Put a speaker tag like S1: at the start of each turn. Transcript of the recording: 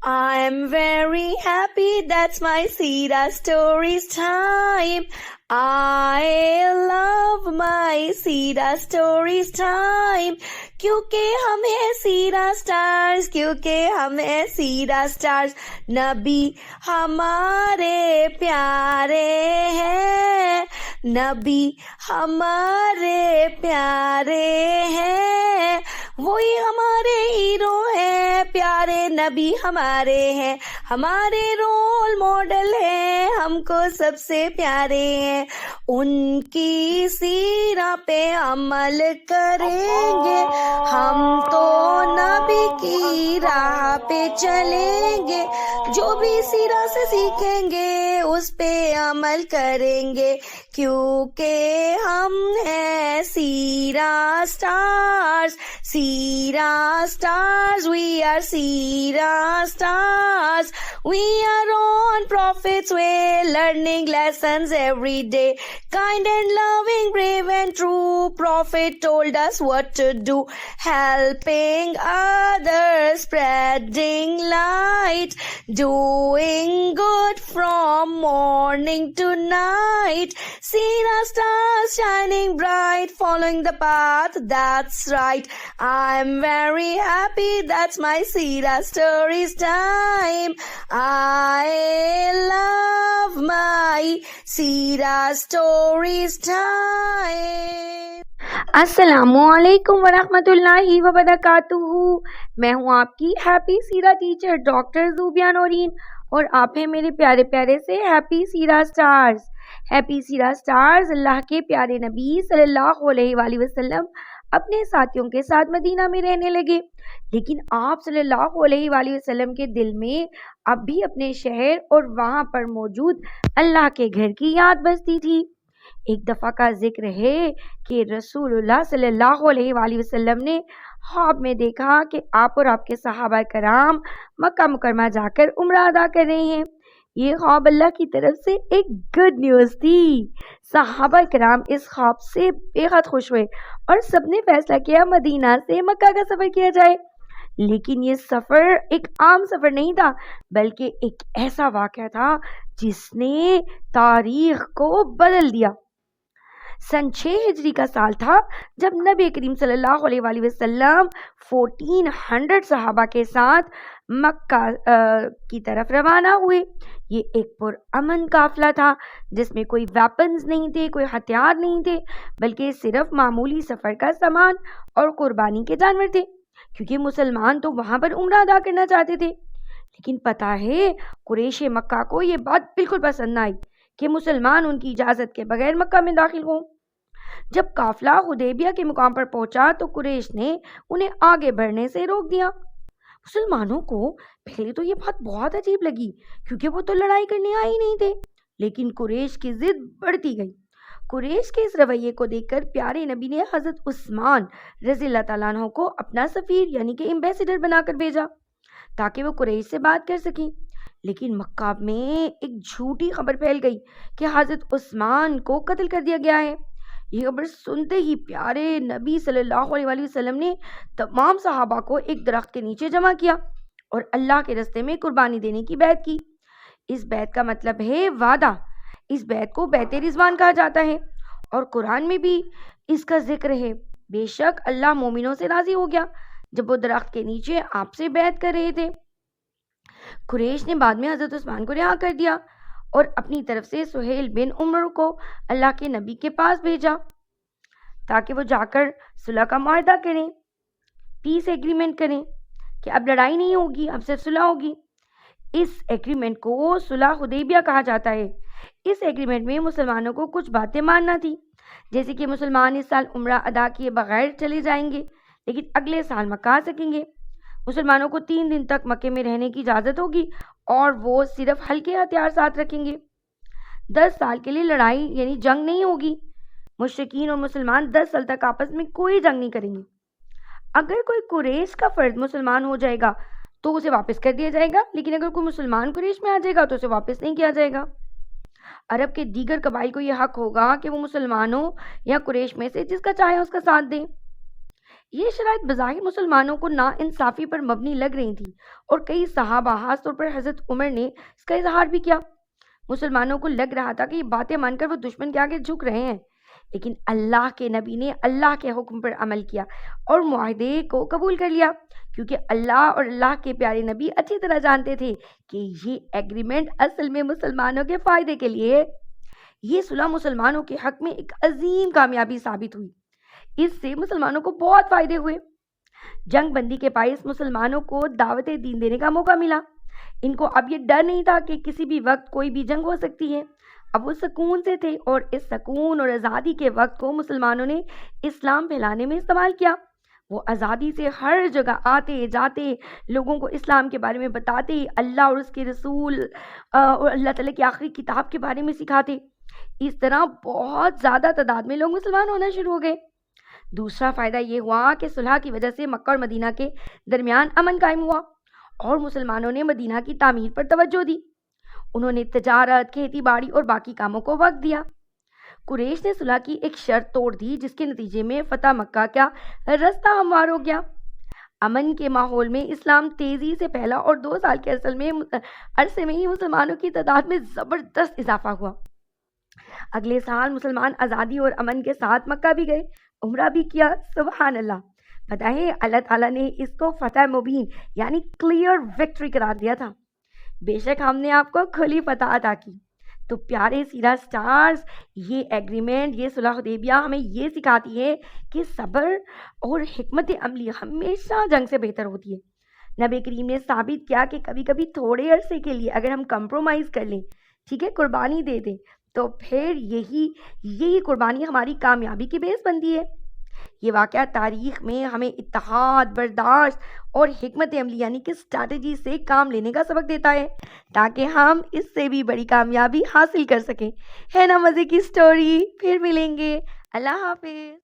S1: I'm very happy, that's my Sira Stories time. I love my Sira Stories time. کیونکہ ہم ہیں سیرا stars, کیونکہ ہم ہیں سیرا سٹارز. نبی ہمارے پیارے ہیں، نبی ہمارے پیارے ہیں، وہی ہمارے ہیرو ہیں، پیارے نبی ہمارے ہیں، ہمارے رول ماڈل ہیں، ہم کو سب سے پیارے ہیں. ان کی سیرہ پہ عمل کریں گے، ہم تو نبی کی راہ پہ چلیں گے، جو بھی سیرہ سے سیکھیں گے اس پہ عمل کریں گے، کیونکہ ہم ہیں سیرہ سٹارز. سیرہ سٹارز، وی آر سیرہ stars. We are on Prophet's way, learning lessons every day. Kind and loving, brave and true, Prophet told us what to do. Helping others, spreading light, doing good from morning to night. Seerah stars shining bright, following the path that's right. I'm very happy, that's my Seerah Stories time. I love my Seerah Stories time.
S2: السلام علیکم ورحمۃ اللہ وبرکاتہ. میں ہوں آپ کی happy سیرہ teacher doctor Zubia Noreen, اور آپ ہیں میرے پیارے پیارے سے ہیپی سیرہ سٹارز. ہیپی سیرہ سٹارز اللہ کے پیارے نبی صلی اللہ علیہ وآلہ وسلم اپنے ساتھیوں کے ساتھ مدینہ میں رہنے لگے، لیکن آپ صلی اللہ علیہ وآلہ وسلم کے دل میں اب بھی اپنے شہر اور وہاں پر موجود اللہ کے گھر کی یاد بستی تھی. ایک دفعہ کا ذکر ہے کہ رسول اللہ صلی اللہ علیہ وآلہ وسلم نے خواب میں دیکھا کہ آپ اور آپ کے صحابہ کرام مکہ مکرمہ جا کر عمرہ ادا کر رہے ہیں. یہ خواب اللہ کی طرف سے ایک گڈ نیوز تھی. صحابہ کرام اس خواب سے بے حد خوش ہوئے اور سب نے فیصلہ کیا مدینہ سے مکہ کا سفر کیا جائے. لیکن یہ سفر ایک عام سفر نہیں تھا، بلکہ ایک ایسا واقعہ تھا جس نے تاریخ کو بدل دیا. سن 6 ہجری کا سال تھا جب نبی کریم صلی اللہ علیہ وآلہ وسلم 1400 صحابہ کے ساتھ مکہ کی طرف روانہ ہوئے. یہ ایک پرامن قافلہ تھا جس میں کوئی ویپنز نہیں تھے، کوئی ہتھیار نہیں تھے، بلکہ صرف معمولی سفر کا سامان اور قربانی کے جانور تھے، کیونکہ مسلمان تو وہاں پر عمرہ ادا کرنا چاہتے تھے. لیکن پتہ ہے قریش مکہ کو یہ بات بالکل پسند نہ آئی کہ مسلمان ان کی اجازت کے بغیر مکہ میں داخل ہوں. جب قافلہ حدیبیہ کے مقام پر پہنچا تو قریش نے انہیں آگے بڑھنے سے روک دیا. مسلمانوں کو پہلے تو یہ بات بہت عجیب لگی، کیونکہ وہ تو لڑائی کرنے آئے ہی نہیں تھے، لیکن قریش کی ضد بڑھتی گئی. قریش کے اس رویے کو دیکھ کر پیارے نبی نے حضرت عثمان رضی اللہ تعالیٰ عنہ کو اپنا سفیر یعنی کہ ایمبیسیڈر بنا کر بھیجا تاکہ وہ قریش سے بات کر سکیں. لیکن مکہ میں ایک جھوٹی خبر پھیل گئی کہ حضرت عثمان کو قتل کر دیا گیا ہے. یہ خبر سنتے ہی پیارے نبی صلی اللہ علیہ وآلہ وسلم نے تمام صحابہ کو ایک درخت کے نیچے جمع کیا اور اللہ کے راستے میں قربانی دینے کی بیعت کی. اس بیعت کا مطلب ہے وعدہ. اس بیعت کو بیعت رضوان کہا جاتا ہے اور قرآن میں بھی اس کا ذکر ہے. بے شک اللہ مومنوں سے راضی ہو گیا جب وہ درخت کے نیچے آپ سے بیعت کر رہے تھے. قریش نے بعد میں حضرت عثمان کو رہا کر دیا اور اپنی طرف سے سہیل بن عمر کو اللہ کے نبی کے پاس بھیجا تاکہ وہ جا کر صلح کا معاہدہ کریں، پیس ایگریمنٹ کریں کہ اب لڑائی نہیں ہوگی، اب صرف صلح ہوگی. اس ایگریمنٹ کو صلح حدیبیہ کہا جاتا ہے. اس ایگریمنٹ میں مسلمانوں کو کچھ باتیں ماننا تھی، جیسے کہ مسلمان اس سال عمرہ ادا کیے بغیر چلے جائیں گے لیکن اگلے سال مکہ آ سکیں گے. مسلمانوں کو 3 دن تک مکے میں رہنے کی اجازت ہوگی اور وہ صرف ہلکے ہتھیار ساتھ رکھیں گے. 10 سال کے لیے لڑائی یعنی جنگ نہیں ہوگی. مشرکین اور مسلمان 10 سال تک آپس میں کوئی جنگ نہیں کریں گے. اگر کوئی قریش کا فرد مسلمان ہو جائے گا تو اسے واپس کر دیا جائے گا، لیکن اگر کوئی مسلمان قریش میں آ جائے گا تو اسے واپس نہیں کیا جائے گا. عرب کے دیگر قبائل کو یہ حق ہوگا کہ وہ مسلمانوں یا قریش میں سے جس کا چاہے اس کا ساتھ دیں. یہ شرائط بظاہر مسلمانوں کو نا انصافی پر مبنی لگ رہی تھی اور کئی صحابہ خاص طور پر حضرت عمر نے اس کا اظہار بھی کیا۔ مسلمانوں کو لگ رہا تھا کہ یہ باتیں مان کر وہ دشمن کے آگے جھک رہے ہیں، لیکن اللہ کے نبی نے اللہ کے حکم پر عمل کیا اور معاہدے کو قبول کر لیا، کیونکہ اللہ اور اللہ کے پیارے نبی اچھی طرح جانتے تھے کہ یہ ایگریمنٹ اصل میں مسلمانوں کے فائدے کے لیے ہے۔ یہ صلح مسلمانوں کے حق میں ایک عظیم کامیابی ثابت ہوئی۔ اس سے مسلمانوں کو بہت فائدے ہوئے۔ جنگ بندی کے باعث مسلمانوں کو دعوت دین دینے کا موقع ملا۔ ان کو اب یہ ڈر نہیں تھا کہ کسی بھی وقت کوئی بھی جنگ ہو سکتی ہے۔ اب وہ سکون سے تھے اور اس سکون اور آزادی کے وقت کو مسلمانوں نے اسلام پھیلانے میں استعمال کیا۔ وہ آزادی سے ہر جگہ آتے جاتے لوگوں کو اسلام کے بارے میں بتاتے، اللہ اور اس کے رسول اور اللہ تعالیٰ کی آخری کتاب کے بارے میں سکھاتے۔ اس طرح بہت زیادہ تعداد میں لوگ مسلمان ہونا شروع ہو گئے۔ دوسرا فائدہ یہ ہوا کہ صلح کی وجہ سے مکہ اور مدینہ کے درمیان امن قائم ہوا اور مسلمانوں نے مدینہ کی تعمیر پر توجہ دی۔ انہوں نے تجارت، کھیتی باڑی اور باقی کاموں کو وقت دیا۔ قریش نے صلح کی ایک شرط توڑ دی، جس کے نتیجے میں فتح مکہ کا رستہ ہموار ہو گیا۔ امن کے ماحول میں اسلام تیزی سے پھیلا اور 2 سال کے عرصے میں ہی مسلمانوں کی تعداد میں زبردست اضافہ ہوا۔ اگلے سال مسلمان آزادی اور امن کے ساتھ مکہ بھی گئے، عمرہ بھی کیا۔ سبحان اللہ! پتہ ہے اللہ تعالیٰ نے اس کو فتح مبین یعنی کلیئر وکٹری قرار دیا تھا۔ بے شک ہم نے آپ کو کھلی فتح عطا کی۔ تو پیارے سیرا سٹارز، یہ ایگریمنٹ، یہ صلح حدیبیہ ہمیں یہ سکھاتی ہے کہ صبر اور حکمت عملی ہمیشہ جنگ سے بہتر ہوتی ہے۔ نبی کریم نے ثابت کیا کہ کبھی کبھی تھوڑے عرصے کے لیے اگر ہم کمپرومائز کر لیں، ٹھیک ہے، قربانی دے دیں، تو پھر یہی قربانی ہماری کامیابی کی بیس بنتی ہے۔ یہ واقعہ تاریخ میں ہمیں اتحاد، برداشت اور حکمت عملی یعنی کہ اسٹریٹجی سے کام لینے کا سبق دیتا ہے، تاکہ ہم اس سے بھی بڑی کامیابی حاصل کر سکیں۔ ہے نا مزے کی سٹوری؟ پھر ملیں گے۔ اللہ حافظ۔